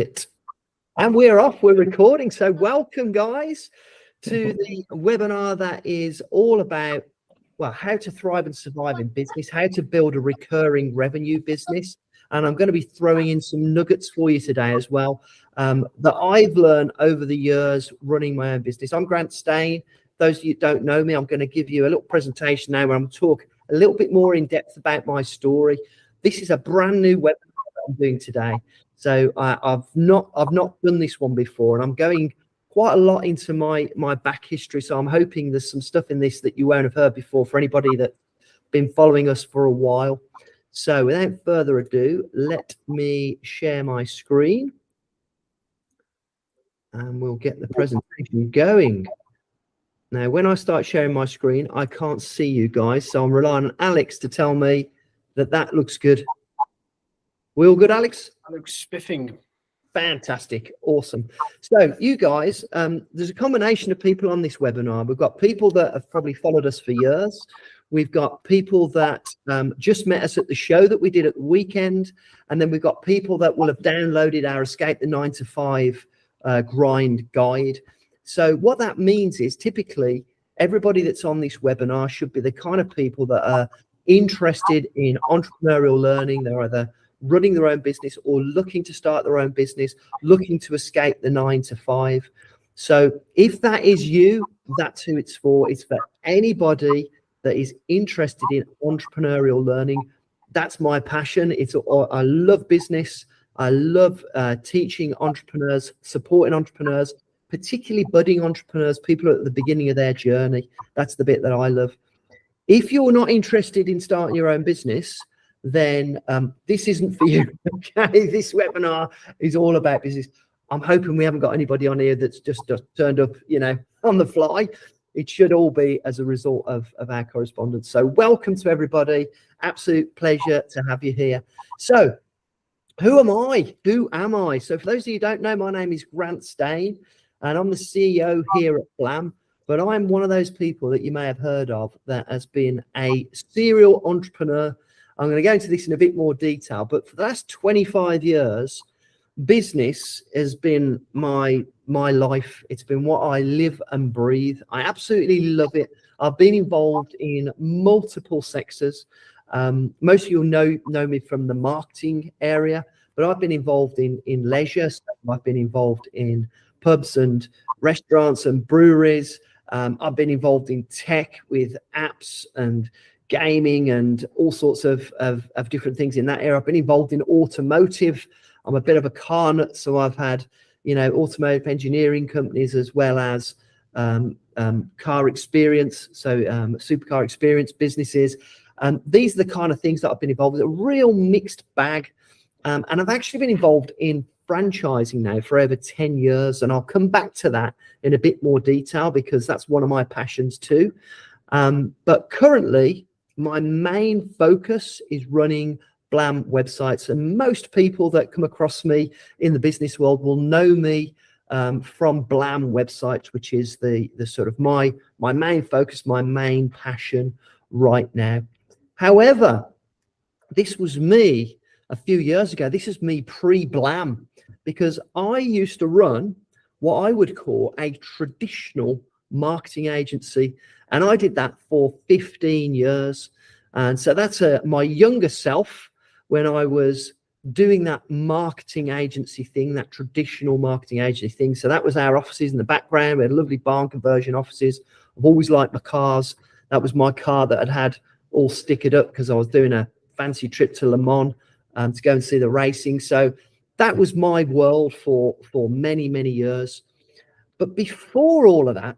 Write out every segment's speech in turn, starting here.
it. And we're off, we're recording. So welcome guys to the webinar that is all about, well, how to thrive and survive in business, how to build a recurring revenue business. And I'm going to be throwing in some nuggets for you today as well that I've learned over the years running my own business. I'm Grant Stain. Those of you who don't know me, I'm going to give you a little presentation now where I'm talk a little bit more in depth about my story. This is a brand new webinar that I'm doing today. So I've not done this one before, and I'm going quite a lot into my back history. So I'm hoping there's some stuff in this that you won't have heard before for anybody that's been following us for a while. So without further ado, let me share my screen and we'll get the presentation going. Now, when I start sharing my screen, I can't see you guys. So I'm relying on Alex to tell me that that looks good. We all good, Alex? That looks spiffing. Fantastic. Awesome. So you guys, there's a combination of people on this webinar. We've got people that have probably followed us for years. We've got people that just met us at the show that we did at the weekend. And then we've got people that will have downloaded our Escape the 9 to 5 grind guide. So what that means is typically everybody that's on this webinar should be the kind of people that are interested in entrepreneurial learning. They're either running their own business or looking to start their own business, looking to escape the 9 to 5. So if that is you, that's who it's for. It's for anybody that is interested in entrepreneurial learning. That's my passion. I love business. I love teaching entrepreneurs, supporting entrepreneurs, particularly budding entrepreneurs, people at the beginning of their journey. That's the bit that I love. If you're not interested in starting your own business, then this isn't for you. Okay, this webinar is all about business. I'm hoping we haven't got anybody on here that's just turned up, on the fly. It should all be as a result of our correspondence. So welcome to everybody. Absolute pleasure to have you here. So who am I? Who am I? So for those of you who don't know, my name is Grant Stain, and I'm the CEO here at Blam. But I'm one of those people that you may have heard of that has been a serial entrepreneur. I'm going to go into this in a bit more detail, but for the last 25 years, business has been my life. It's been what I live and breathe. I absolutely love it. I've been involved in multiple sectors. Most of you know me from the marketing area, but I've been involved in leisure. So I've been involved in pubs and restaurants and breweries. I've been involved in tech with apps and gaming and all sorts of different things in that area. I've been involved in automotive. I'm a bit of a car nut, so I've had, automotive engineering companies as well as car experience, so supercar experience businesses. These are the kind of things that I've been involved with, a real mixed bag. And I've actually been involved in franchising now for over 10 years. And I'll come back to that in a bit more detail because that's one of my passions too. But currently, my main focus is running Blam websites. And most people that come across me in the business world will know me from Blam websites, which is the sort of my main focus, my main passion right now. However, this was me a few years ago. This is me pre-Blam, because I used to run what I would call a traditional marketing agency, and I did that for 15 years. And so that's my younger self when I was doing that marketing agency thing, that traditional marketing agency thing. So that was our offices in the background. We had lovely barn conversion offices. I've always liked my cars. That was my car that had all stickered up because I was doing a fancy trip to Le Mans to go and see the racing. So that was my world for many, many years. But before all of that,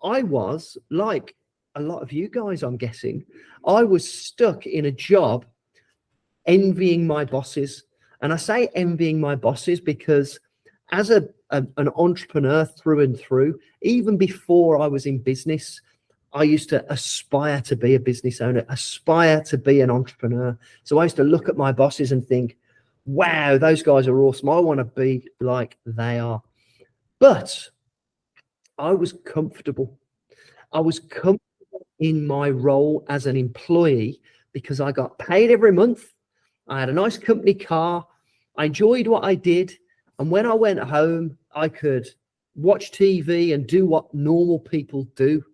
I was, like a lot of you guys, I'm guessing, I was stuck in a job envying my bosses. And I say envying my bosses because as an entrepreneur through and through, even before I was in business, I used to aspire to be a business owner, aspire to be an entrepreneur. So I used to look at my bosses and think, wow, those guys are awesome. I want to be like they are. But I was comfortable. I was comfortable in my role as an employee because I got paid every month. I had a nice company car. I enjoyed what I did. And when I went home, I could watch TV and do what normal people do.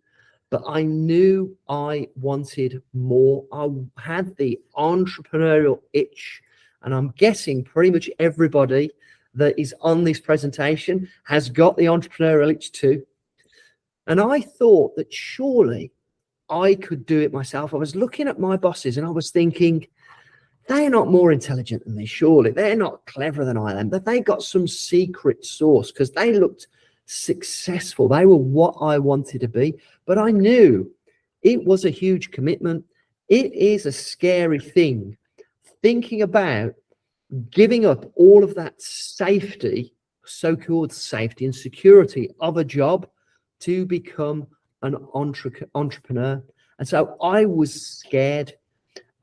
But I knew I wanted more. I had the entrepreneurial itch. And I'm guessing pretty much everybody that is on this presentation has got the entrepreneurial itch too. And I thought that surely I could do it myself. I was looking at my bosses and I was thinking, they're not more intelligent than me, surely. They're not cleverer than I am, but they got some secret sauce because they looked successful. They were what I wanted to be. But I knew it was a huge commitment. It is a scary thing, thinking about giving up all of that safety, so-called safety and security of a job to become an entrepreneur. And so I was scared.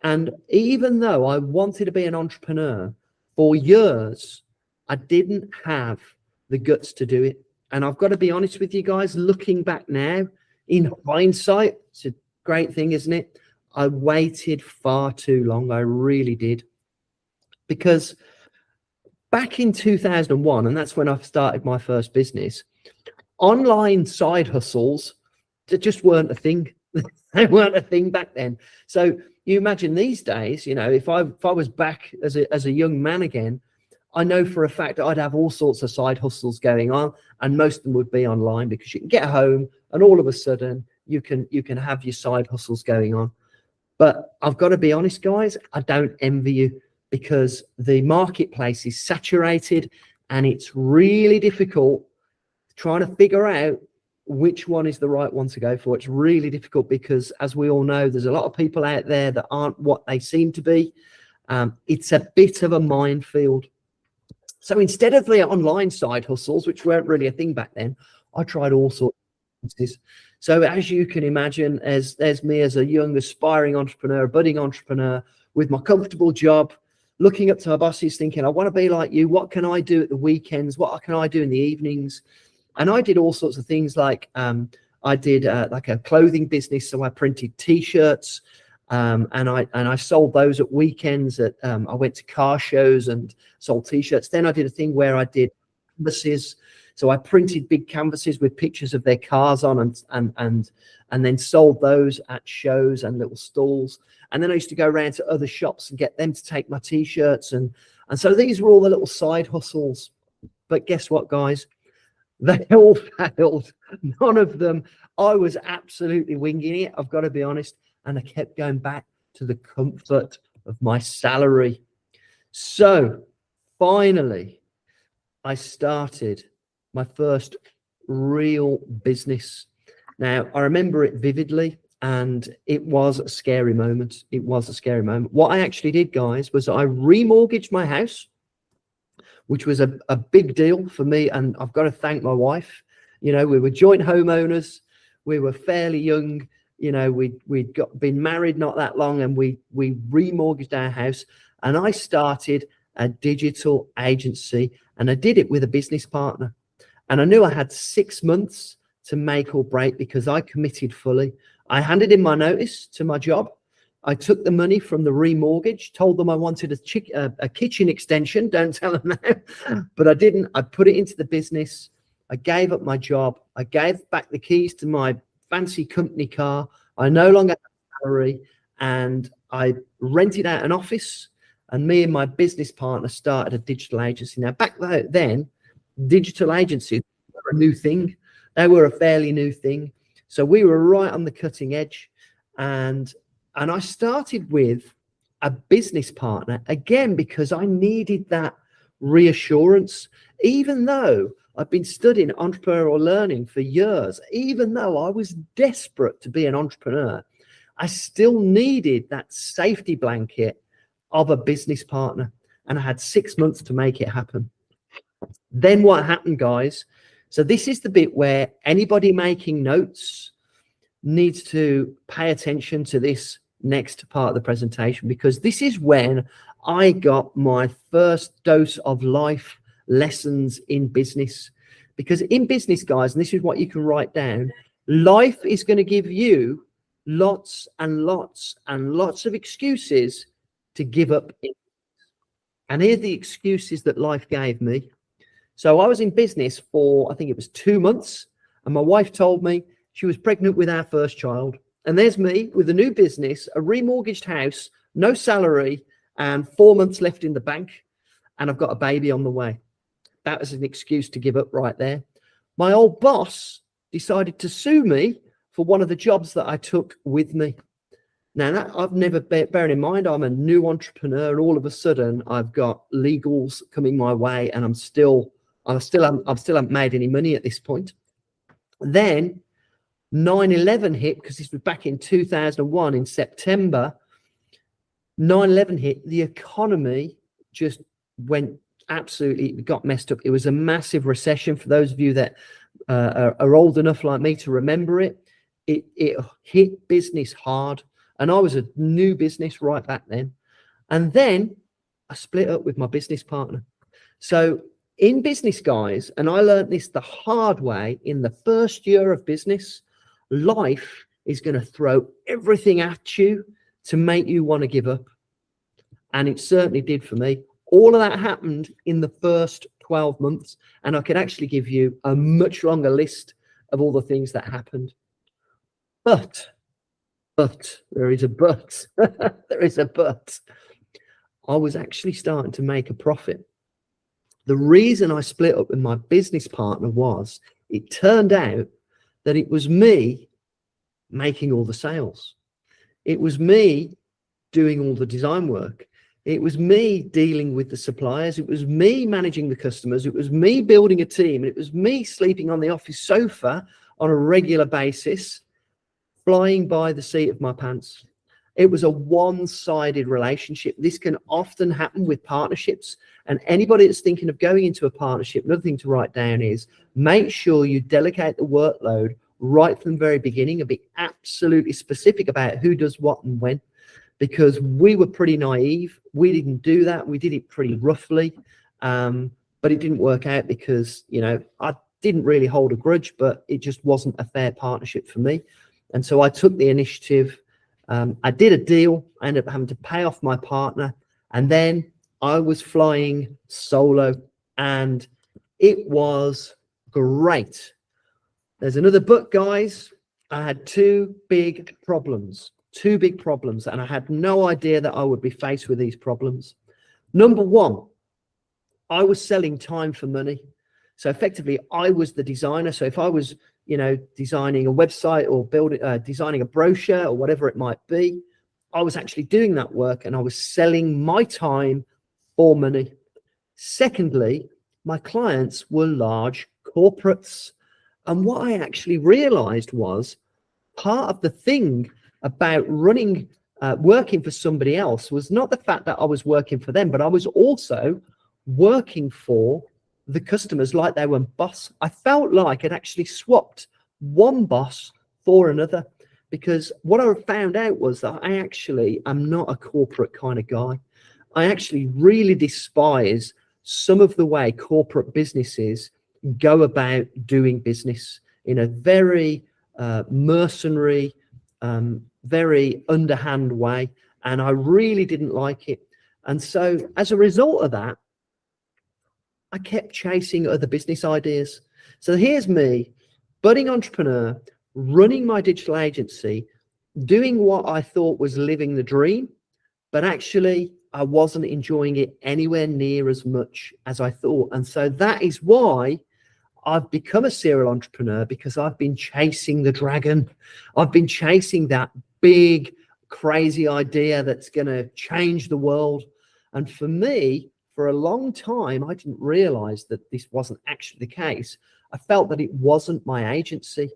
And even though I wanted to be an entrepreneur for years, I didn't have the guts to do it. And I've got to be honest with you guys, looking back now, in hindsight, it's a great thing, isn't it? I waited far too long. I really did. Because back in 2001, and that's when I started my first business, online side hustles just weren't a thing. They weren't a thing back then. So you imagine these days, you know, if I was back as a young man again, I know for a fact that I'd have all sorts of side hustles going on, and most of them would be online because you can get home and all of a sudden you can have your side hustles going on. But I've got to be honest, guys, I don't envy you because the marketplace is saturated and it's really difficult trying to figure out which one is the right one to go for. It's really difficult because, as we all know, there's a lot of people out there that aren't what they seem to be. It's a bit of a minefield. So instead of the online side hustles, which weren't really a thing back then, I tried all sorts of businesses. So as you can imagine, there's me as a young aspiring entrepreneur, budding entrepreneur with my comfortable job, looking up to my bosses thinking, I want to be like you. What can I do at the weekends? What can I do in the evenings? And I did all sorts of things like I did like a clothing business. So I printed T-shirts and I sold those at weekends. I went to car shows and sold T-shirts. Then I did a thing where I did canvases. So I printed big canvases with pictures of their cars on and then sold those at shows and little stalls. And then I used to go around to other shops and get them to take my T-shirts. And so these were all the little side hustles. But guess what, guys? They all failed. None of them. I was absolutely winging it, I've got to be honest. And I kept going back to the comfort of my salary. So finally, I started my first real business. Now, I remember it vividly, and it was a scary moment. It was a scary moment. What I actually did, guys, was I remortgaged my house, which was a big deal for me. And I've got to thank my wife. You know, we were joint homeowners. We were fairly young. You know, we'd been married not that long, and we remortgaged our house. And I started a digital agency, and I did it with a business partner. And I knew I had 6 months to make or break because I committed fully. I handed in my notice to my job. I took the money from the remortgage, told them I wanted a kitchen extension. Don't tell them now, but I didn't. I put it into the business. I gave up my job. I gave back the keys to my fancy company car. I no longer had a salary, and I rented out an office, and me and my business partner started a digital agency. Now, back then, digital agencies were a new thing. They were a fairly new thing. So we were right on the cutting edge. And I started with a business partner, again, because I needed that reassurance. Even though I've been studying entrepreneurial learning for years, even though I was desperate to be an entrepreneur, I still needed that safety blanket of a business partner. And I had 6 months to make it happen. Then what happened, guys? So this is the bit where anybody making notes needs to pay attention to this next part of the presentation, because this is when I got my first dose of life lessons in business. Because in business, guys, and this is what you can write down, life is going to give you lots and lots and lots of excuses to give up. And here are the excuses that life gave me. So I was in business for, I think it was 2 months, and my wife told me she was pregnant with our first child. And there's me with a new business, a remortgaged house, no salary, and 4 months left in the bank. And I've got a baby on the way. That was an excuse to give up right there. My old boss decided to sue me for one of the jobs that I took with me. Now, that I've never, bearing in mind, I'm a new entrepreneur, and all of a sudden I've got legals coming my way, and I still haven't made any money at this point. Then 9/11 hit, because this was back in 2001 in September. 9/11 hit, the economy just went absolutely, it got messed up. It was a massive recession. For those of you that are old enough like me to remember it, it hit business hard. And I was a new business right back then. And then I split up with my business partner. So in business, guys, and I learned this the hard way in the first year of business, life is going to throw everything at you to make you want to give up. And it certainly did for me. All of that happened in the first 12 months. And I could actually give you a much longer list of all the things that happened. But there is a but. There is a but. I was actually starting to make a profit. The reason I split up with my business partner was it turned out that it was me making all the sales. It was me doing all the design work. It was me dealing with the suppliers. It was me managing the customers. It was me building a team. It was me sleeping on the office sofa on a regular basis, flying by the seat of my pants. It was a one-sided relationship. This can often happen with partnerships. And anybody that's thinking of going into a partnership, another thing to write down is make sure you delegate the workload right from the very beginning and be absolutely specific about who does what and when. Because we were pretty naive. We didn't do that. We did it pretty roughly. But it didn't work out because, you know, I didn't really hold a grudge, but it just wasn't a fair partnership for me. And so I took the initiative. I did a deal. I ended up having to pay off my partner. And then I was flying solo, and it was great. There's another but, guys. I had two big problems, and I had no idea that I would be faced with these problems. Number one, I was selling time for money. So effectively, I was the designer. So if I was, you know, designing a website or designing a brochure or whatever it might be, I was actually doing that work, and I was selling my time for money. Secondly, my clients were large corporates. And what I actually realized was part of the thing about running, working for somebody else was not the fact that I was working for them, but I was also working for the customers like they were boss. I felt like I'd actually swapped one boss for another, because what I found out was that I actually am not a corporate kind of guy. I actually really despise some of the way corporate businesses go about doing business in a very mercenary, very underhand way. And I really didn't like it. And so as a result of that, I kept chasing other business ideas. So here's me, budding entrepreneur, running my digital agency, doing what I thought was living the dream, but actually I wasn't enjoying it anywhere near as much as I thought. And so that is why I've become a serial entrepreneur, because I've been chasing the dragon. I've been chasing that big, crazy idea that's going to change the world. And for me, for a long time, I didn't realize that this wasn't actually the case. I felt that it wasn't my agency.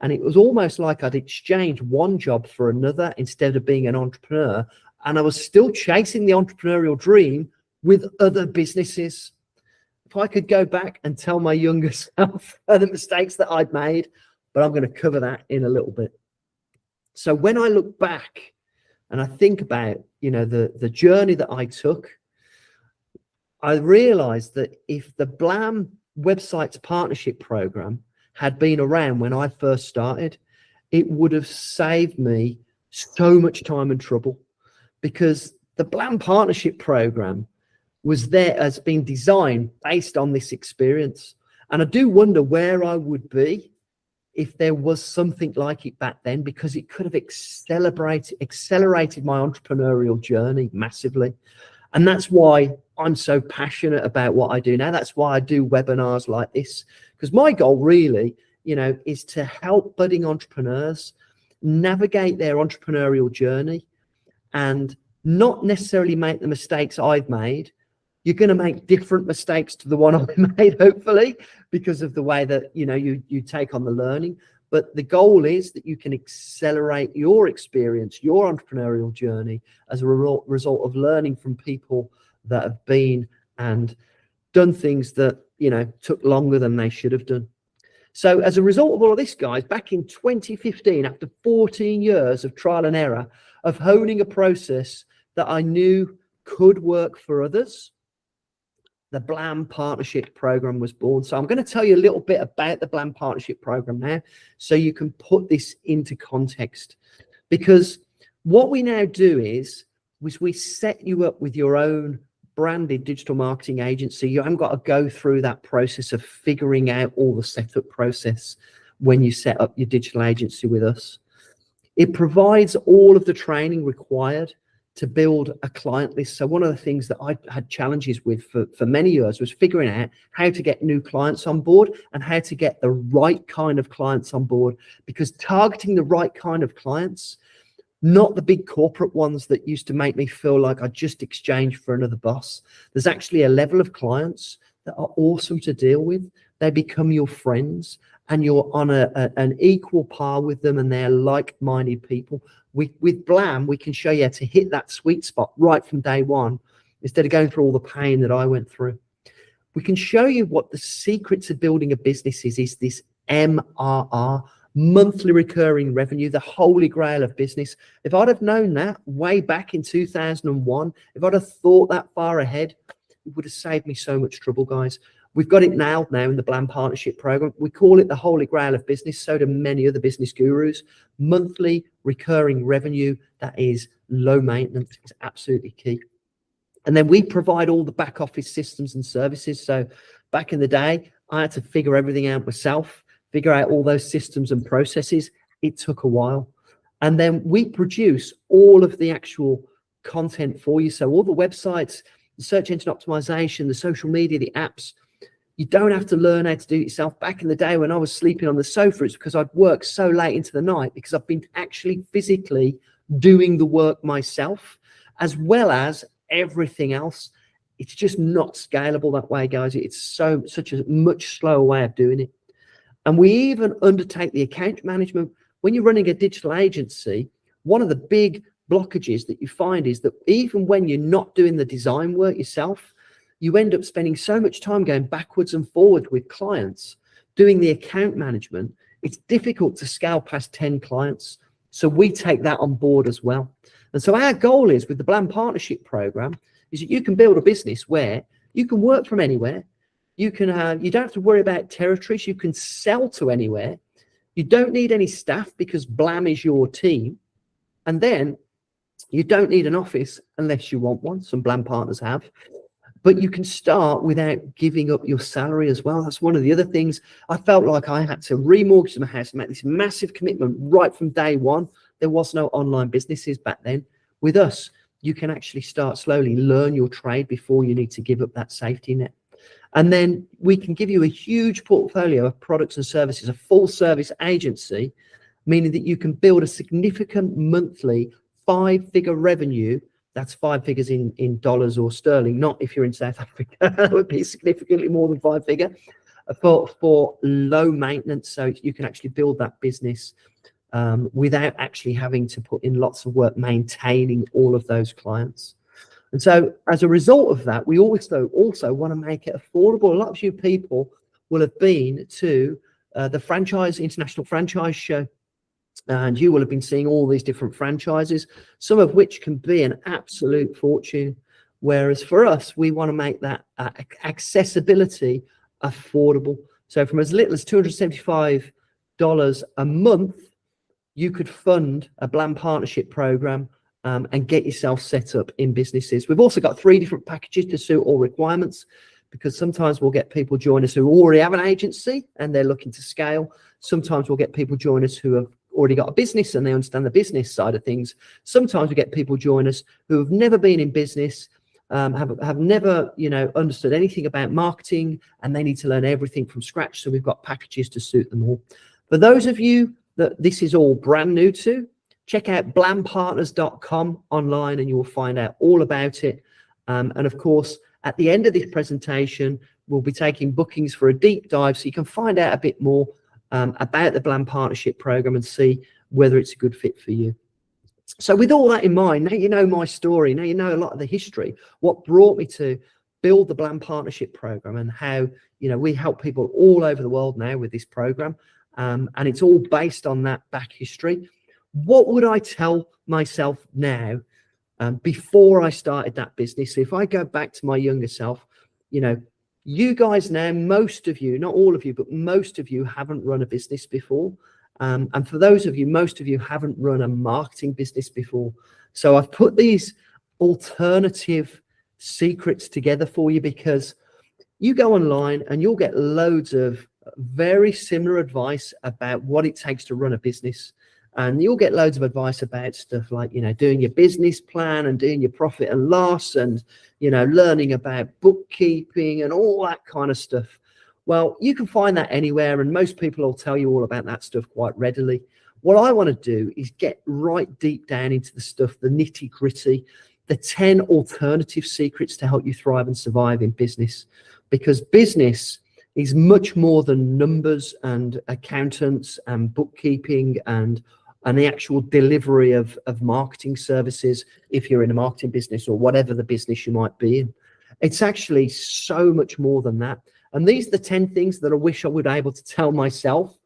And it was almost like I'd exchanged one job for another instead of being an entrepreneur. And I was still chasing the entrepreneurial dream with other businesses. If I could go back and tell my younger self the mistakes that I'd made, but I'm going to cover that in a little bit. So when I look back and I think about, you know, the journey that I took, I realized that if the Blam Websites Partnership Program had been around when I first started, it would have saved me so much time and trouble, because the Blam Partnership Program has been designed based on this experience. And I do wonder where I would be if there was something like it back then, because it could have accelerated my entrepreneurial journey massively. And that's why I'm so passionate about what I do now. That's why I do webinars like this, because my goal really, is to help budding entrepreneurs navigate their entrepreneurial journey and not necessarily make the mistakes I've made. You're going to make different mistakes to the one I made, hopefully, because of the way that, you take on the learning. But the goal is that you can accelerate your experience, your entrepreneurial journey, as a result of learning from people that have been and done things that, took longer than they should have done. So as a result of all of this, guys, back in 2015, after 14 years of trial and error, of honing a process that I knew could work for others, the Blam Partnership Program was born. So I'm going to tell you a little bit about the Blam Partnership Program now, so you can put this into context. Because what we now do is we set you up with your own branded digital marketing agency. You haven't got to go through that process of figuring out all the setup process when you set up your digital agency with us. It provides all of the training required to build a client list. So one of the things that I had challenges with for many years was figuring out how to get new clients on board and how to get the right kind of clients on board, because targeting the right kind of clients, not the big corporate ones that used to make me feel like I just exchanged for another boss. There's actually a level of clients that are awesome to deal with. They become your friends and you're on an equal par with them, and they're like-minded people. With Blam, we can show you how to hit that sweet spot right from day one, instead of going through all the pain that I went through. We can show you what the secrets of building a business is this MRR, monthly recurring revenue, the holy grail of business. If I'd have known that way back in 2001, if I'd have thought that far ahead, it would have saved me so much trouble, guys. We've got it nailed now in the Blam Partnership Program. We call it the holy grail of business. So do many other business gurus. Monthly recurring revenue that is low maintenance is absolutely key. And then we provide all the back office systems and services. So back in the day, I had to figure everything out myself, figure out all those systems and processes. It took a while. And then we produce all of the actual content for you. So all the websites, the search engine optimization, the social media, the apps, you don't have to learn how to do it yourself. Back in the day when I was sleeping on the sofa, it's because I'd worked so late into the night, because I've been actually physically doing the work myself, as well as everything else. It's just not scalable that way, guys. It's such a much slower way of doing it. And we even undertake the account management. When you're running a digital agency, one of the big blockages that you find is that even when you're not doing the design work yourself, you end up spending so much time going backwards and forwards with clients, doing the account management. It's difficult to scale past 10 clients. So we take that on board as well. And so our goal is, with the Blam Partnership Program, is that you can build a business where you can work from anywhere. You don't have to worry about territories. You can sell to anywhere. You don't need any staff, because Blam is your team. And then you don't need an office unless you want one. Some Blam partners have. But you can start without giving up your salary as well. That's one of the other things. I felt like I had to remortgage my house, make this massive commitment right from day one. There was no online businesses back then. With us, you can actually start slowly, learn your trade before you need to give up that safety net. And then we can give you a huge portfolio of products and services, a full service agency, meaning that you can build a significant monthly 5-figure revenue. That's 5 figures in dollars or sterling, not if you're in South Africa. That would be significantly more than 5-figure for low maintenance. So you can actually build that business without actually having to put in lots of work maintaining all of those clients. And so as a result of that, we also want to make it affordable. A lot of you people will have been to the International Franchise Show, and you will have been seeing all these different franchises, some of which can be an absolute fortune. Whereas for us, we want to make that accessibility affordable. So from as little as $275 a month, you could fund a Blam Partnership Program and get yourself set up in businesses. We've also got 3 different packages to suit all requirements, because sometimes we'll get people join us who already have an agency and they're looking to scale. Sometimes we'll get people join us who have already got a business and they understand the business side of things. Sometimes we get people join us who have never been in business, have never, understood anything about marketing, and they need to learn everything from scratch. So we've got packages to suit them all. For those of you that this is all brand new to, check out blampartners.com online and you will find out all about it. And of course, at the end of this presentation, we'll be taking bookings for a deep dive so you can find out a bit more about the Blam Partnership Program and see whether it's a good fit for you. So with all that in mind, now you know my story, now you know a lot of the history, what brought me to build the Blam Partnership Program, and how, we help people all over the world now with this program. And it's all based on that back history. What would I tell myself now before I started that business? If I go back to my younger self, you guys now, most of you, not all of you, but most of you haven't run a business before. And for those of you, most of you haven't run a marketing business before. So I've put these alternative secrets together for you, because you go online and you'll get loads of very similar advice about what it takes to run a business. And you'll get loads of advice about stuff like, doing your business plan and doing your profit and loss, and, learning about bookkeeping and all that kind of stuff. Well, you can find that anywhere, and most people will tell you all about that stuff quite readily. What I want to do is get right deep down into the stuff, the nitty gritty, the 10 alternative secrets to help you thrive and survive in business, because business is much more than numbers and accountants and bookkeeping and the actual delivery of marketing services, if you're in a marketing business or whatever the business you might be in. It's actually so much more than that. And these are the 10 things that I wish I would be able to tell myself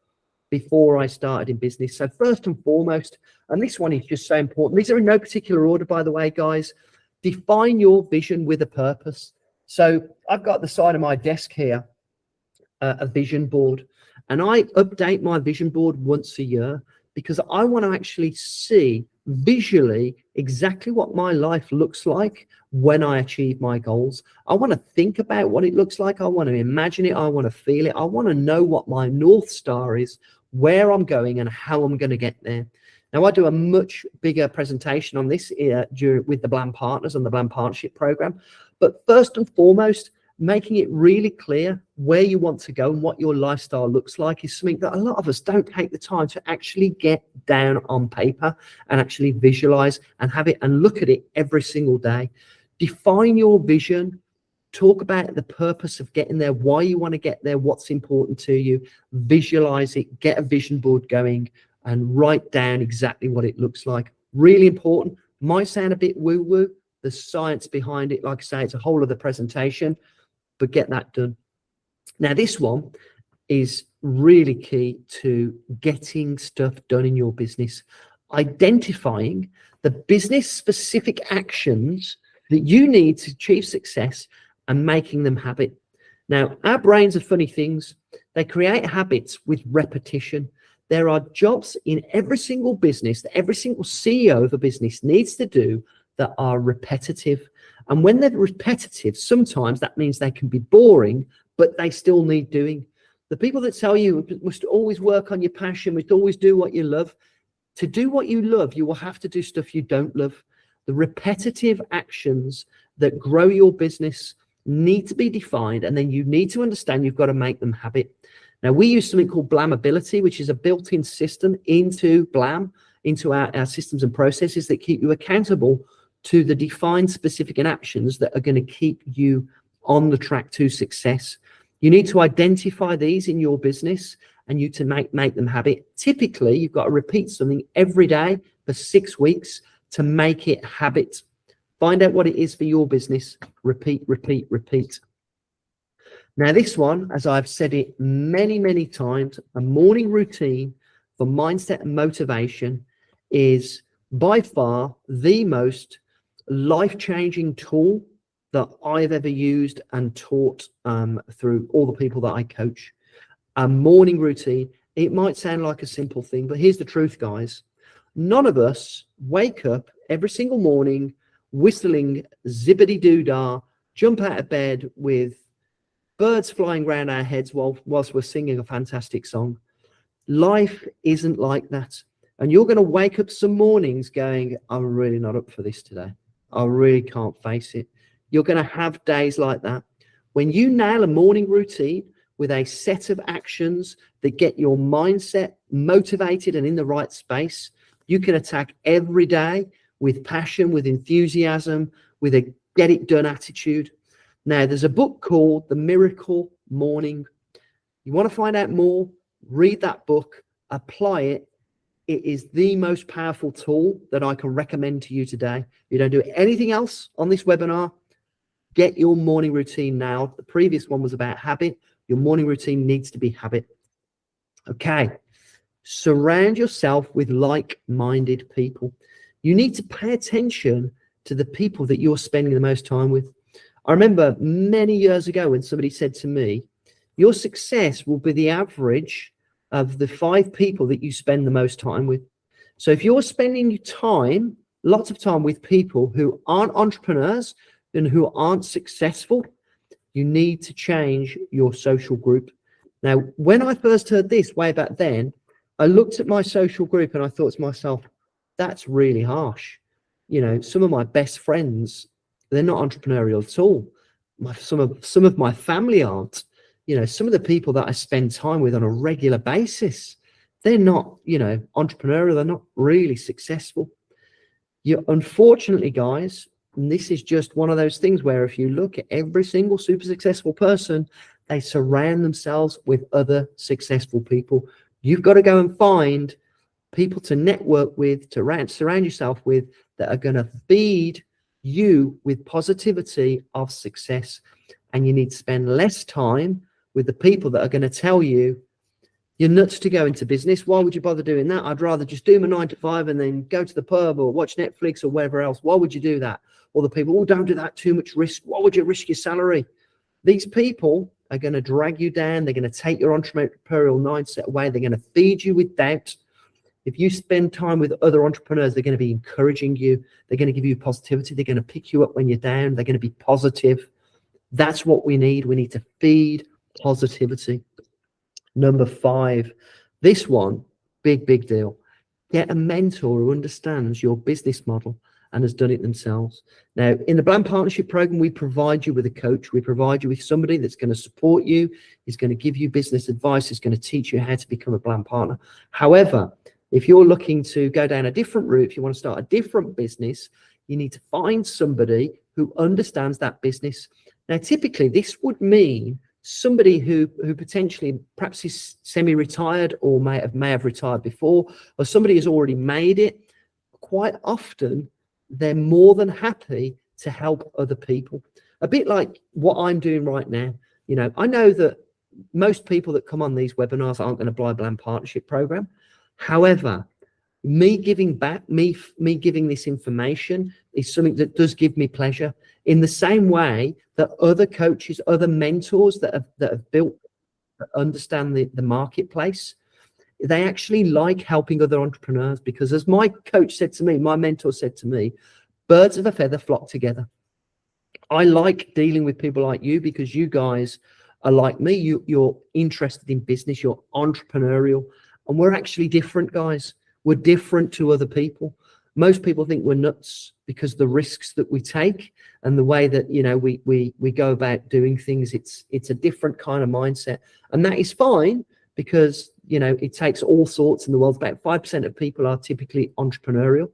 before I started in business. So first and foremost, and this one is just so important, these are in no particular order, by the way, guys, define your vision with a purpose. So I've got the side of my desk here, a vision board, and I update my vision board once a year, because I want to actually see visually exactly what my life looks like when I achieve my goals. I want to think about what it looks like. I want to imagine it. I want to feel it. I want to know what my North Star is, where I'm going and how I'm going to get there. Now, I do a much bigger presentation on this with the Blam Partners and the Blam Partnership Program. But first and foremost, making it really clear where you want to go and what your lifestyle looks like is something that a lot of us don't take the time to actually get down on paper and actually visualize and have it and look at it every single day. Define your vision, talk about the purpose of getting there, why you want to get there, what's important to you, visualize it, get a vision board going and write down exactly what it looks like. Really important. Might sound a bit woo-woo. The science behind it, like I say, it's a whole other presentation, but get that done. Now, this one is really key to getting stuff done in your business. Identifying the business specific actions that you need to achieve success and making them habit. Now, our brains are funny things. They create habits with repetition. There are jobs in every single business that every single CEO of a business needs to do that are repetitive. And when they're repetitive, sometimes that means they can be boring, but they still need doing. The people that tell you must always work on your passion, must always do what you love. To do what you love, you will have to do stuff you don't love. The repetitive actions that grow your business need to be defined, and then you need to understand you've got to make them habit. Now, we use something called Blamability, which is a built-in system into Blam, into our systems and processes that keep you accountable to the defined specific actions that are going to keep you on the track to success. You need to identify these in your business and you to make them habit. Typically, you've got to repeat something every day for 6 weeks to make it habit. Find out what it is for your business. Repeat, repeat, repeat. Now, this one, as I've said it many, many times, a morning routine for mindset and motivation is by far the most life-changing tool that I've ever used and taught through all the people that I coach. A morning routine, it might sound like a simple thing, but here's the truth, guys. None of us wake up every single morning, whistling zippity-doo-dah, jump out of bed with birds flying around our heads whilst we're singing a fantastic song. Life isn't like that. And you're going to wake up some mornings going, I'm really not up for this today. I really can't face it. You're going to have days like that. When you nail a morning routine with a set of actions that get your mindset motivated and in the right space, you can attack every day with passion, with enthusiasm, with a get it done attitude. Now, there's a book called The Miracle Morning. You want to find out more? Read that book, apply it. It is the most powerful tool that I can recommend to you today. You don't do anything else on this webinar. Get your morning routine now. The previous one was about habit. Your morning routine needs to be habit. Okay. Surround yourself with like-minded people. You need to pay attention to the people that you're spending the most time with. I remember many years ago when somebody said to me, your success will be the average of the 5 people that you spend the most time with. So if you're spending your time, lots of time with people who aren't entrepreneurs and who aren't successful, you need to change your social group. Now, when I first heard this way back then, I looked at my social group and I thought to myself, that's really harsh. You know, some of my best friends, they're not entrepreneurial at all. Some of my family aren't. You know, some of the people that I spend time with on a regular basis, they're not, you know, entrepreneurial. They're not really successful. Unfortunately, guys, and this is just one of those things where if you look at every single super successful person, they surround themselves with other successful people. You've got to go and find people to network with, to surround yourself with, that are going to feed you with positivity of success. And you need to spend less time with the people that are going to tell you you're nuts to go into business. Why would you bother doing that? I'd rather just do my 9 to 5 and then go to the pub or watch Netflix or whatever else. Why would you do that? Or the people, oh, don't do that, too much risk. Why would you risk your salary? These people are going to drag you down. They're going to take your entrepreneurial mindset away. They're going to feed you with doubt. If you spend time with other entrepreneurs, they're going to be encouraging you. They're going to give you positivity. They're going to pick you up when you're down. They're going to be positive. That's what we need. We need to feed positivity. Number 5, this one, big deal. Get a mentor who understands your business model and has done it themselves. Now, in the Bland Partnership Program, we provide you with a coach. We provide you with somebody that's going to support you. He's going to give you business advice. He's going to teach you how to become a Bland partner. However, if you're looking to go down a different route, if you want to start a different business, you need to find somebody who understands that business. Now, typically, this would mean somebody who potentially perhaps is semi-retired or may have retired before, or somebody has already made it. Quite often, they're more than happy to help other people. A bit like what I'm doing right now. You know, I know that most people that come on these webinars aren't going to buy a Bland Partnership Program. However, me giving back, me giving this information is something that does give me pleasure, in the same way that other coaches, other mentors that have built, understand the marketplace, they actually like helping other entrepreneurs, because as my coach said to me, my mentor said to me, birds of a feather flock together. I like dealing with people like you because you guys are like me. You're interested in business, you're entrepreneurial, and we're actually different, guys. We're different to other people. Most people think we're nuts because the risks that we take and the way that, you know, we go about doing things, it's a different kind of mindset. And that is fine, because, you know, it takes all sorts in the world. About 5% of people are typically entrepreneurial,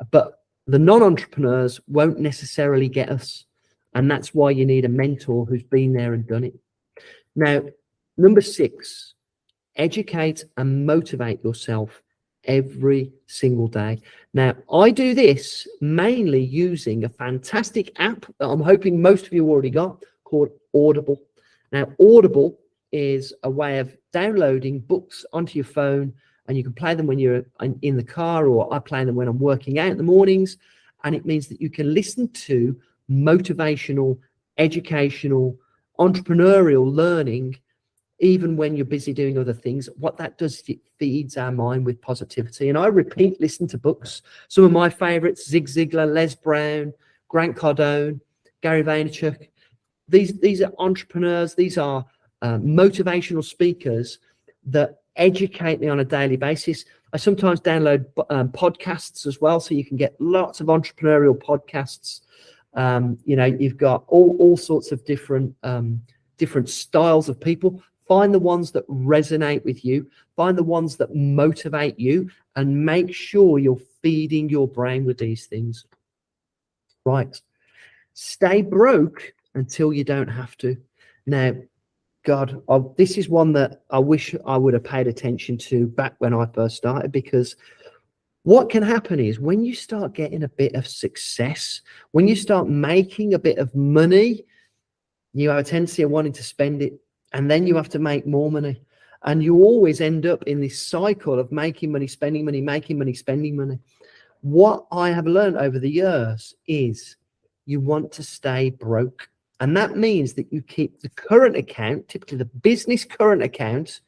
but the non-entrepreneurs won't necessarily get us. And that's why you need a mentor who's been there and done it. Now, number 6, educate and motivate yourself every single day. Now, I do this mainly using a fantastic app that I'm hoping most of you already got, called Audible. Now, Audible is a way of downloading books onto your phone, and you can play them when you're in the car, or I play them when I'm working out in the mornings. And it means that you can listen to motivational, educational, entrepreneurial learning even when you're busy doing other things. What that does is it feeds our mind with positivity. And I repeat, listen to books. Some of my favorites: Zig Ziglar, Les Brown, Grant Cardone, Gary Vaynerchuk. These are entrepreneurs. These are motivational speakers that educate me on a daily basis. I sometimes download podcasts as well, so you can get lots of entrepreneurial podcasts. You know, you've got all sorts of different styles of people. Find the ones that resonate with you. Find the ones that motivate you, and make sure you're feeding your brain with these things. Right. Stay broke until you don't have to. Now, God, this is one that I wish I would have paid attention to back when I first started, because what can happen is when you start getting a bit of success, when you start making a bit of money, you have a tendency of wanting to spend it, and then you have to make more money. And you always end up in this cycle of making money, spending money, making money, spending money. What I have learned over the years is you want to stay broke. And that means that you keep the current account, typically the business current account,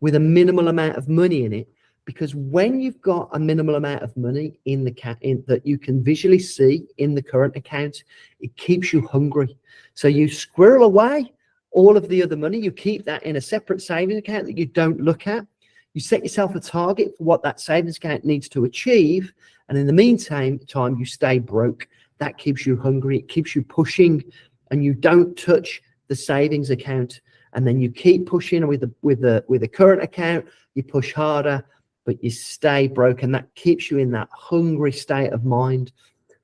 with a minimal amount of money in it. Because when you've got a minimal amount of money in that you can visually see in the current account, it keeps you hungry. So you squirrel away all of the other money. You keep that in a separate savings account that you don't look at. You set yourself a target for what that savings account needs to achieve. And in the meantime, you stay broke. That keeps you hungry. It keeps you pushing, and you don't touch the savings account. And then you keep pushing with the current account. You push harder, but you stay broke, and that keeps you in that hungry state of mind.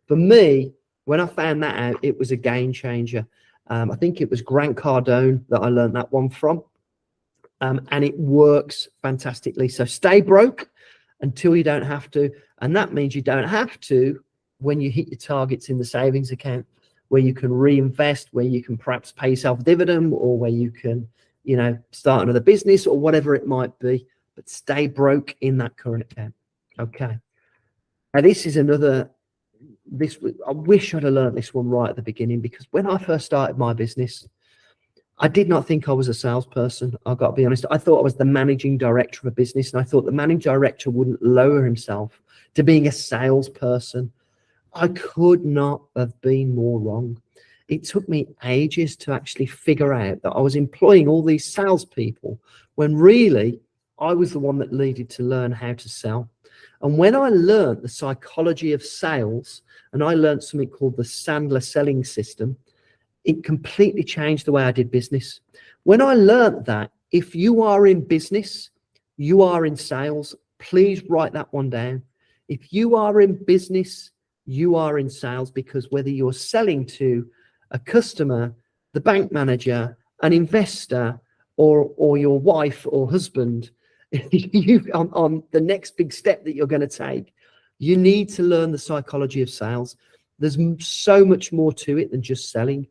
For me, when I found that out, it was a game changer. I think it was Grant Cardone that I learned that one from. And it works fantastically. So stay broke until you don't have to. And that means you don't have to when you hit your targets in the savings account, where you can reinvest, where you can perhaps pay yourself a dividend, or where you can, you know, start another business or whatever it might be. But stay broke in that current account. Okay. Now this is another, I wish I'd have learned this one right at the beginning, because when I first started my business, I did not think I was a salesperson. I've got to be honest. I thought I was the managing director of a business, and I thought the managing director wouldn't lower himself to being a salesperson. I could not have been more wrong. It took me ages to actually figure out that I was employing all these salespeople when really I was the one that needed to learn how to sell. And when I learned the psychology of sales, and I learned something called the Sandler selling system, it completely changed the way I did business. When I learned that if you are in business, you are in sales, please write that one down. If you are in business, you are in sales, because whether you're selling to a customer, the bank manager, an investor, or your wife or husband, you on the next big step that you're going to take, you need to learn the psychology of sales. There's so much more to it than just selling.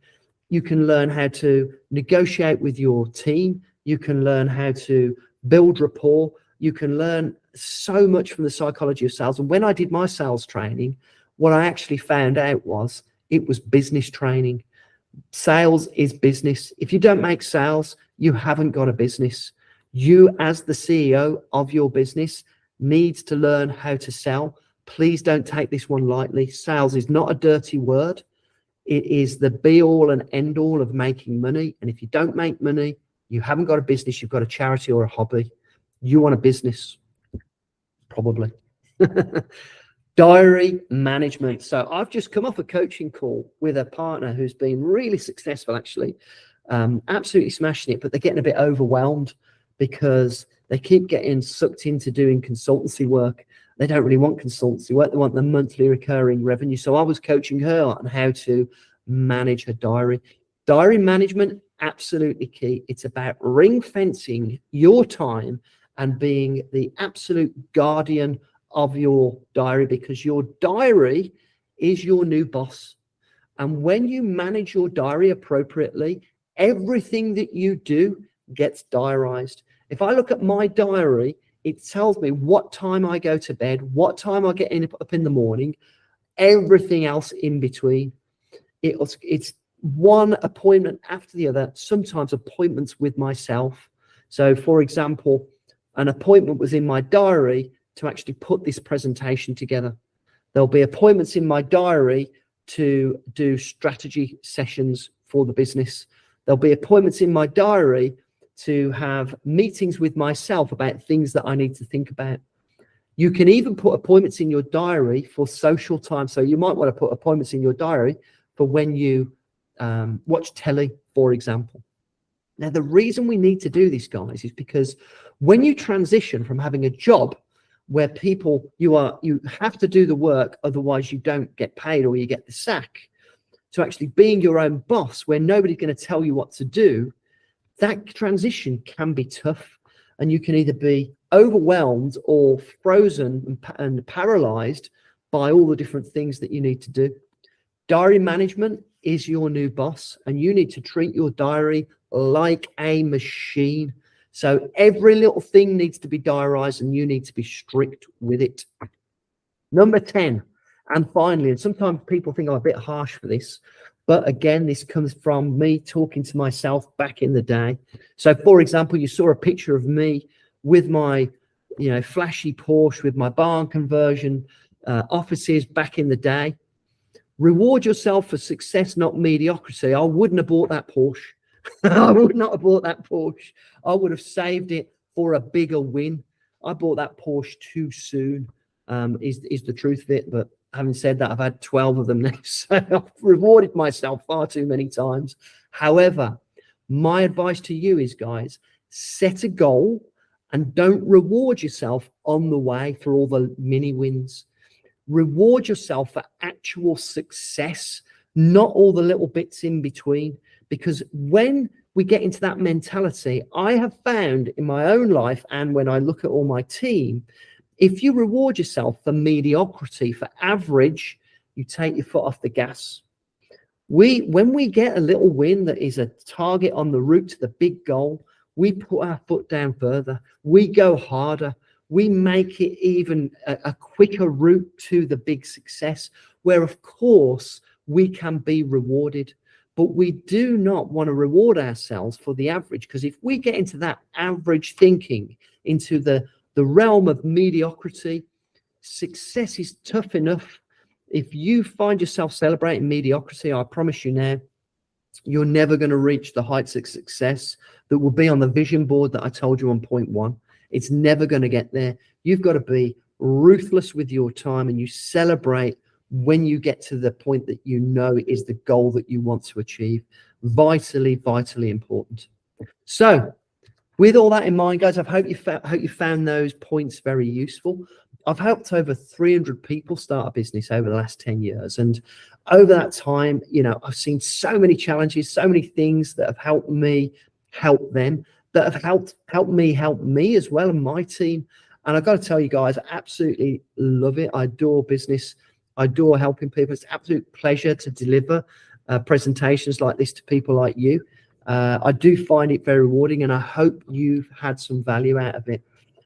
You can learn how to negotiate with your team. You can learn how to build rapport. You can learn so much from the psychology of sales. And when I did my sales training, what I actually found out was it was business training. Sales is business. If you don't make sales, you haven't got a business. You, as the CEO of your business, needs to learn how to sell. Please don't take this one lightly. Sales is not a dirty word. It is the be all and end all of making money. And if you don't make money, you haven't got a business, you've got a charity or a hobby. You want a business, probably. Diary management. So I've just come off a coaching call with a partner who's been really successful, actually, absolutely smashing it, but they're getting a bit overwhelmed because they keep getting sucked into doing consultancy work. They don't really want consultancy work. They want the monthly recurring revenue. So I was coaching her on how to manage her diary. Diary management, absolutely key. It's about ring fencing your time and being the absolute guardian of your diary, because your diary is your new boss. And when you manage your diary appropriately, everything that you do gets diarized. If I look at my diary, it tells me what time I go to bed, what time I get up in the morning, everything else in between. It's one appointment after the other, sometimes appointments with myself So for example, an appointment was in my diary to actually put this presentation together. There'll be appointments in my diary to do strategy sessions for the business. There'll be appointments in my diary to have meetings with myself about things that I need to think about. You can even put appointments in your diary for social time. So you might want to put appointments in your diary for when you watch telly, for example. Now, the reason we need to do this, guys, is because when you transition from having a job where you have to do the work, otherwise you don't get paid or you get the sack, to actually being your own boss where nobody's going to tell you what to do, that transition can be tough. And you can either be overwhelmed or frozen and paralyzed by all the different things that you need to do. Diary management is your new boss, and you need to treat your diary like a machine. So every little thing needs to be diarized, and you need to be strict with it. Number 10, and finally, and sometimes people think I'm a bit harsh for this, but again, this comes from me talking to myself back in the day. So for example, you saw a picture of me with my, flashy Porsche with my barn conversion offices back in the day. Reward yourself for success, not mediocrity. I wouldn't have bought that Porsche. I would not have bought that Porsche. I would have saved it for a bigger win. I bought that Porsche too soon, is the truth of it. But having said that, I've had 12 of them now. So I've rewarded myself far too many times. However, my advice to you is, guys, set a goal and don't reward yourself on the way for all the mini wins. Reward yourself for actual success, not all the little bits in between. Because when we get into that mentality, I have found in my own life, and when I look at all my team, if you reward yourself for mediocrity, for average, you take your foot off the gas. When we get a little win that is a target on the route to the big goal, we put our foot down further. We go harder. We make it even a quicker route to the big success, where of course we can be rewarded. But we do not want to reward ourselves for the average, because if we get into that average thinking, into the realm of mediocrity, success is tough enough. If you find yourself celebrating mediocrity, I promise you now, you're never going to reach the heights of success that will be on the vision board that I told you on point 1. It's never going to get there. You've got to be ruthless with your time, and you celebrate when you get to the point that you know is the goal that you want to achieve. Vitally, vitally important. So with all that in mind, guys, I hope you found those points very useful. I've helped over 300 people start a business over the last 10 years. And over that time, I've seen so many challenges, so many things that have helped me help them, that have helped me help me as well, and my team. And I've got to tell you guys, I absolutely love it. I adore business. I adore helping people. It's an absolute pleasure to deliver presentations like this to people like you. I do find it very rewarding, and I hope you've had some value out of it.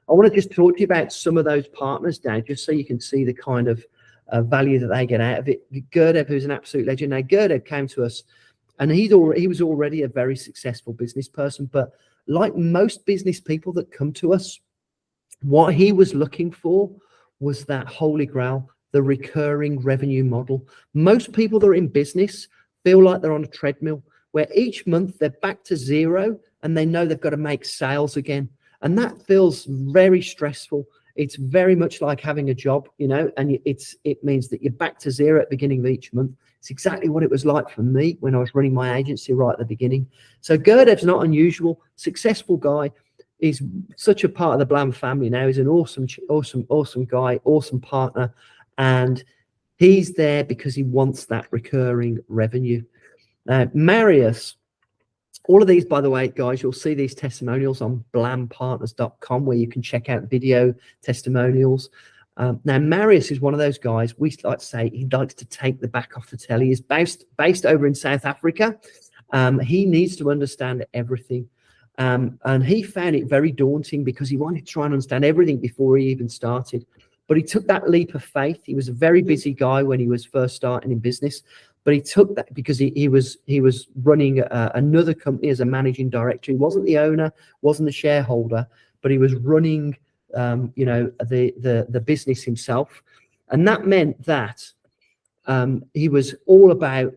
I want to just talk to you about some of those partners, Dan, just so you can see the kind of value that they get out of it. Gurdev, who's an absolute legend. Now, Gurdev came to us, and he was already a very successful business person. But like most business people that come to us, what he was looking for was that holy grail, the recurring revenue model. Most people that are in business feel like they're on a treadmill, where each month they're back to zero and they know they've got to make sales again. And that feels very stressful. It's very much like having a job, and it means that you're back to zero at the beginning of each month. It's exactly what it was like for me when I was running my agency right at the beginning. So Gurdev's not unusual, successful guy. He's such a part of the Blam family now. He's an awesome guy, awesome partner. And he's there because he wants that recurring revenue. Marius, all of these, by the way, guys, you'll see these testimonials on blampartners.com, where you can check out video testimonials. Now, Marius is one of those guys, we like to say he likes to take the back off the telly. He's based over in South Africa. He needs to understand everything. And he found it very daunting because he wanted to try and understand everything before he even started. But he took that leap of faith. He was a very busy guy when he was first starting in business. but he took that because he was running another company as a managing director. He wasn't the owner, wasn't the shareholder, but he was running the business himself, and that meant that he was all about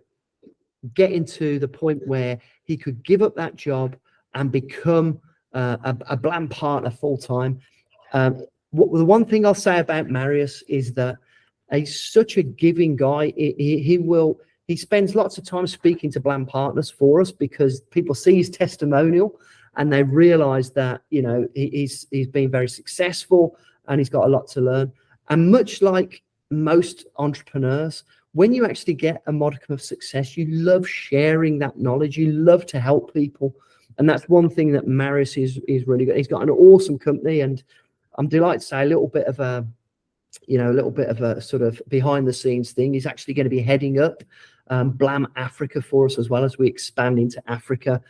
getting to the point where he could give up that job and become a Blam partner full time. The one thing I'll say about Marius is that he's such a giving guy. He spends lots of time speaking to Blam partners for us because people see his testimonial and they realize that, you know, he's been very successful and he's got a lot to learn. And much like most entrepreneurs, when you actually get a modicum of success, you love sharing that knowledge. You love to help people. And that's one thing that Marius is really good. He's got an awesome company, and I'm delighted to say a little bit of a sort of behind the scenes thing. He's actually going to be heading up Blam Africa for us as well as we expand into Africa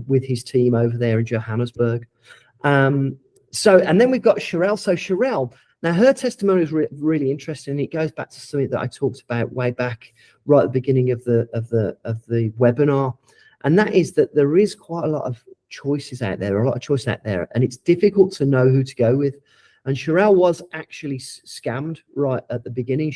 with his team over there in Johannesburg. And then we've got Sherelle. So Sherelle, now her testimony is really interesting. It goes back to something that I talked about way back right at the beginning of the webinar, and that is that there is quite a lot of choices out there, and it's difficult to know who to go with. And Sherelle was actually scammed right at the beginning.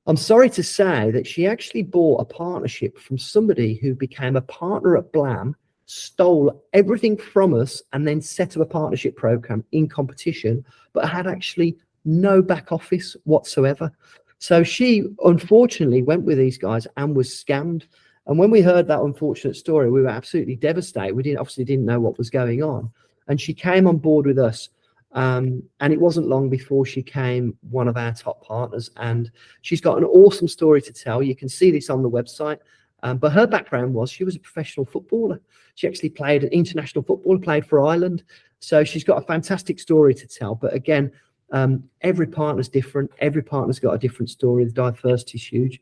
I'm sorry to say that she actually bought a partnership from somebody who became a partner at Blam, stole everything from us, and then set up a partnership program in competition, but had actually no back office whatsoever. So she unfortunately went with these guys and was scammed. And when we heard that unfortunate story, we were absolutely devastated. We didn't know what was going on. And she came on board with us. And it wasn't long before she became one of our top partners. And she's got an awesome story to tell. You can see this on the website. But her background was she was a professional footballer. She actually played an international football, played for Ireland. So she's got a fantastic story to tell. But again, every partner's different. Every partner's got a different story. The diversity is huge.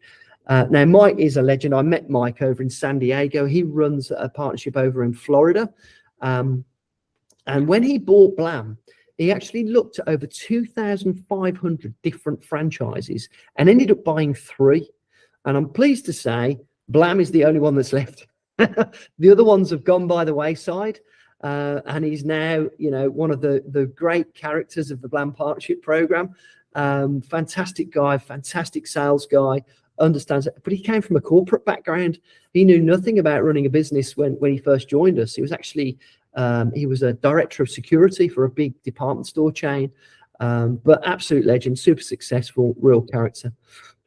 Now, Mike is a legend. I met Mike over in San Diego. He runs a partnership over in Florida. And when he bought Blam, he actually looked at over 2,500 different franchises and ended up buying 3. And I'm pleased to say Blam is the only one that's left. The other ones have gone by the wayside. And he's now, you know, one of the great characters of the Blam Partnership Program. Fantastic guy, fantastic sales guy, understands it. But he came from a corporate background. He knew nothing about running a business when he first joined us. He was actually he was a director of security for a big department store chain, but absolute legend, super successful, real character.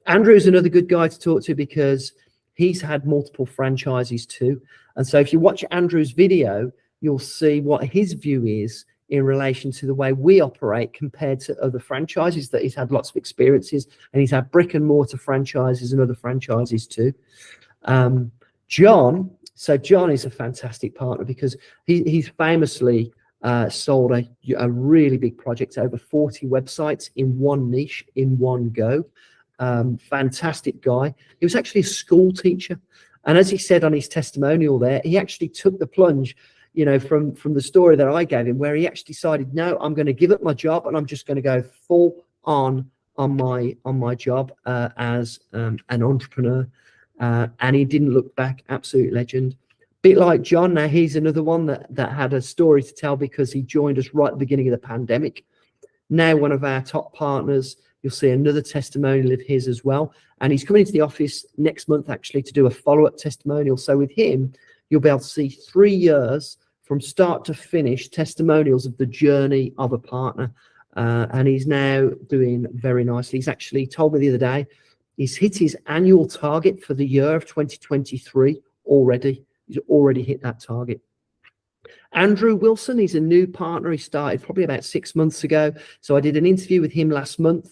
Andrew is another good guy to talk to because he's had multiple franchises too. And so if you watch Andrew's video, you'll see what his view is in relation to the way we operate compared to other franchises that he's had lots of experiences, and he's had brick and mortar franchises and other franchises too. John is a fantastic partner because he's famously sold a really big project, over 40 websites in one niche in one go. Fantastic guy. He was actually a school teacher, and as he said on his testimonial there, he actually took the plunge, you know, from the story that I gave him, where he actually decided, no, I'm going to give up my job and I'm just going to go full on my job as an entrepreneur. And he didn't look back. Absolute legend. Bit like John. Now he's another one that had a story to tell because he joined us right at the beginning of the pandemic. Now one of our top partners. You'll see another testimonial of his as well. And he's coming into the office next month actually to do a follow-up testimonial. So with him, you'll be able to see 3 years from start to finish testimonials of the journey of a partner. And he's now doing very nicely. He's actually told me the other day, he's hit his annual target for the year of 2023 already. He's already hit that target. Andrew Wilson, he's a new partner. He started probably about 6 months ago. So I did an interview with him last month.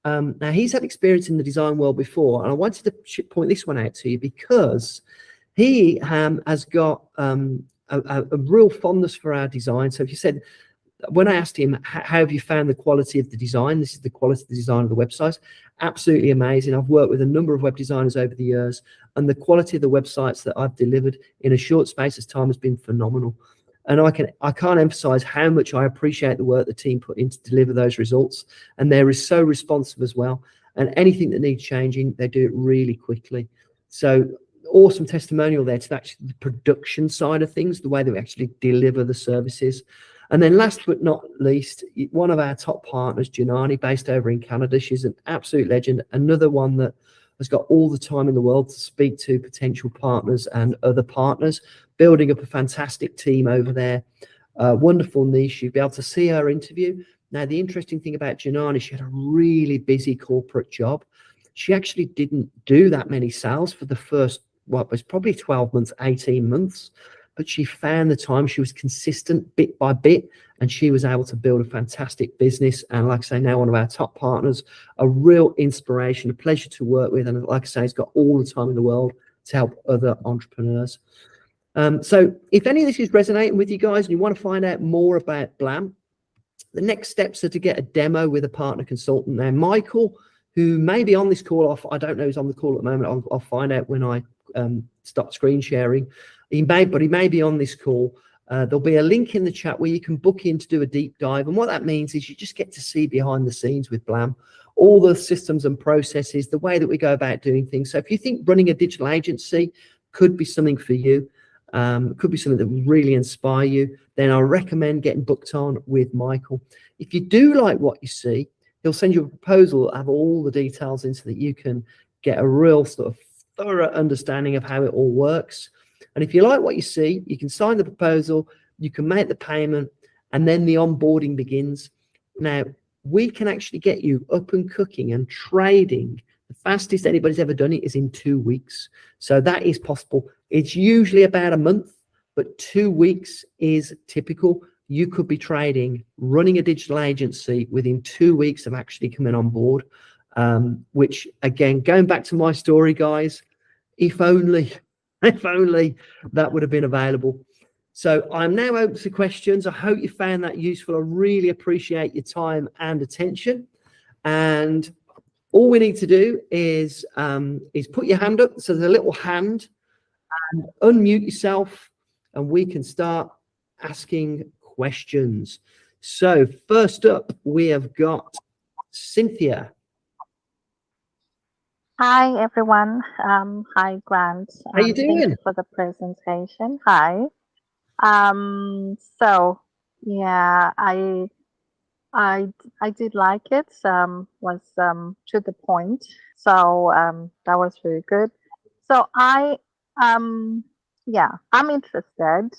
Now he's had experience in the design world before, and I wanted to point this one out to you because he has got a real fondness for our design. So if you said, when I asked him, how have you found the quality of the design? This is the quality of the design of the websites. Absolutely amazing. I've worked with a number of web designers over the years, and the quality of the websites that I've delivered in a short space of time has been phenomenal. And I can't emphasize how much I appreciate the work the team put in to deliver those results. And they're so responsive as well. and anything that needs changing, they do it really quickly. So awesome testimonial there to actually the production side of things, the way that we actually deliver the services. And then last but not least, one of our top partners, Janani, based over in Canada. She's an absolute legend. Another one that has got all the time in the world to speak to potential partners and other partners, building up a fantastic team over there. Wonderful niche. You'll be able to see her interview. Now, the interesting thing about Janani, she had a really busy corporate job. She actually didn't do that many sales for the first, what was probably 12 months, 18 months. But she found the time, she was consistent bit by bit, and she was able to build a fantastic business. And like I say, now one of our top partners, a real inspiration, a pleasure to work with. And like I say, it's got all the time in the world to help other entrepreneurs. So if any of this is resonating with you guys and you want to find out more about Blam, the next steps are to get a demo with a partner consultant. Now, Michael, who may be on this call, I don't know who's on the call at the moment. I'll find out when I stop screen sharing. He may be on this call. There'll be a link in the chat where you can book in to do a deep dive. And what that means is you just get to see behind the scenes with Blam, all the systems and processes, the way that we go about doing things. So if you think running a digital agency could be something for you, could be something that will really inspire you, then I recommend getting booked on with Michael. If you do like what you see, he'll send you a proposal, have all the details in so that you can get a real sort of thorough understanding of how it all works. And if you like what you see, you can sign the proposal, you can make the payment, and then the onboarding begins. Now, we can actually get you up and cooking and trading. The fastest anybody's ever done it is in 2 weeks. So that is possible. It's usually about a month, but 2 weeks is typical. You could be trading, running a digital agency within 2 weeks of actually coming on board, which, again, going back to my story, guys, if only that would have been available. So I'm now open to questions. I hope you found that useful. I really appreciate your time and attention. And all we need to do is put your hand up. So there's a little hand, and unmute yourself, and we can start asking questions. So first up, we have got Cynthia. Hi, everyone. Hi, Grant. How you doing? Thank you for the presentation. Hi. So yeah, I did like it. Was to the point. So that was very good. So yeah, I'm interested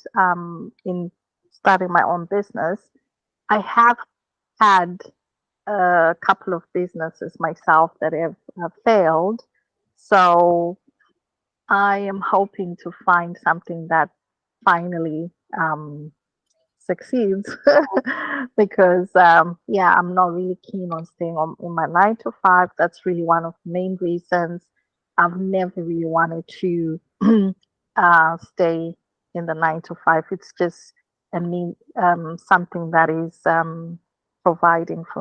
in starting my own business. I have had a couple of businesses myself that have failed. So I am hoping to find something that finally succeeds because yeah, I'm not really keen on staying on my 9 to 5. That's really one of the main reasons. I've never really wanted to stay in the 9 to 5. It's just something that is providing for